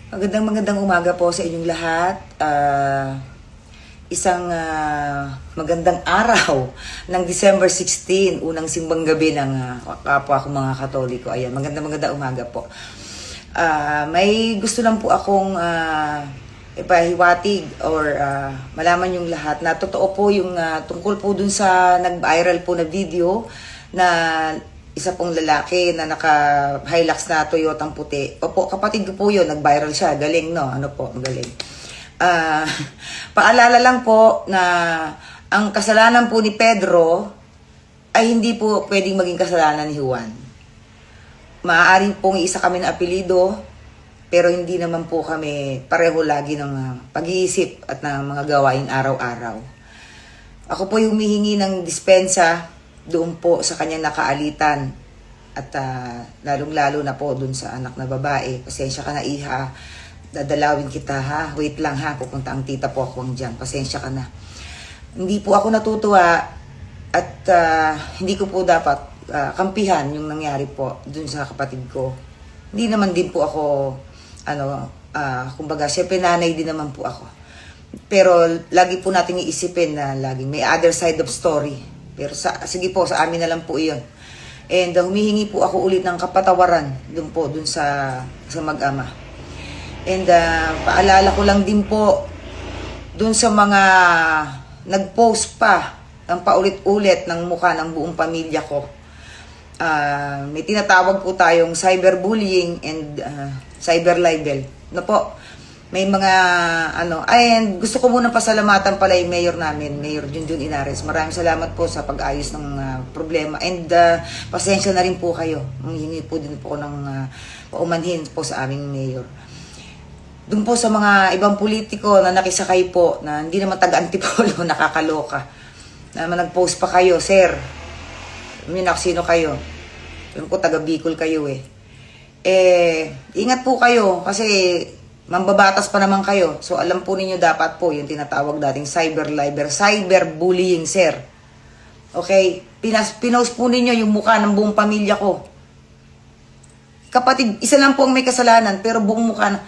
Magandang umaga po sa inyong lahat. Isang magandang araw ng December 16, unang simbang gabi ng kapwa ko mga Katoliko. Ayan, magandang umaga po. May gusto lang po akong ipahiwatig or malaman yung lahat na totoo po yung tungkol po dun sa nag-viral po na video na isa pong lalaki na naka-Hilux na Toyotang puti. Opo, kapatid ko po yun, nag-viral siya. Galing, no? Ano po, galing. Paalala lang po na ang kasalanan po ni Pedro ay hindi po pwedeng maging kasalanan ni Juan. Maaaring pong isa kami na apelido, pero hindi naman po kami pareho lagi ng pag-iisip at ng mga gawain araw-araw. Ako po yung humihingi ng dispensa doon po sa kanyang nakaalitan at lalong-lalo na po doon sa anak na babae. Pasensya ka na, iha. Dadalawin kita, ha? Wait lang, ha? Pupunta ang tita po ako dyan. Pasensya ka na. Hindi po ako natutuwa at hindi ko po dapat kampihan yung nangyari po doon sa kapatid ko. Hindi naman din po ako, kumbaga, syempre nanay din naman po ako. Pero lagi po natin iisipin na laging may other side of story. Pero sige po, sa amin na lang po iyon. And humihingi po ako ulit ng kapatawaran dun sa mag-ama. And paalala ko lang din po dun sa mga nag-post pa ng paulit-ulit ng mukha ng buong pamilya ko. May tinatawag po tayong cyberbullying and cyber libel. No po? May mga and gusto ko muna pasalamatan pala yung mayor namin, Mayor Junjun Inares. Maraming salamat po sa pag-ayos ng problema. And pasensya na rin po kayo. Manghingi po din po ng paumanhin po sa aming mayor. Doon po sa mga ibang politiko na nakisakay po, na hindi naman taga-antipolo, nakakaloka. Na nag-post pa kayo, sir. Sino kayo? Alam ko, taga-Bicol kayo eh. Ingat po kayo kasi mambabatas pa naman kayo. So, alam po ninyo dapat po yung tinatawag dating cyberbullying, sir. Okay? Pinost po ninyo yung mukha ng buong pamilya ko. Kapatid, isa lang po ang may kasalanan, pero buong mukha na.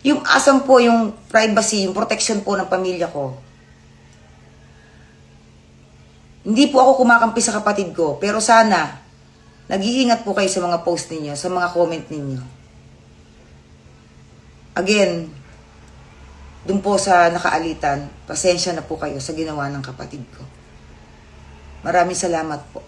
Yung asam po, yung privacy, yung protection po ng pamilya ko. Hindi po ako kumakampi sa kapatid ko, pero sana, nag-iingat po kayo sa mga post ninyo, sa mga comment ninyo. Again, dun po sa nakaalitan, pasensya na po kayo sa ginawa ng kapatid ko. Maraming salamat po.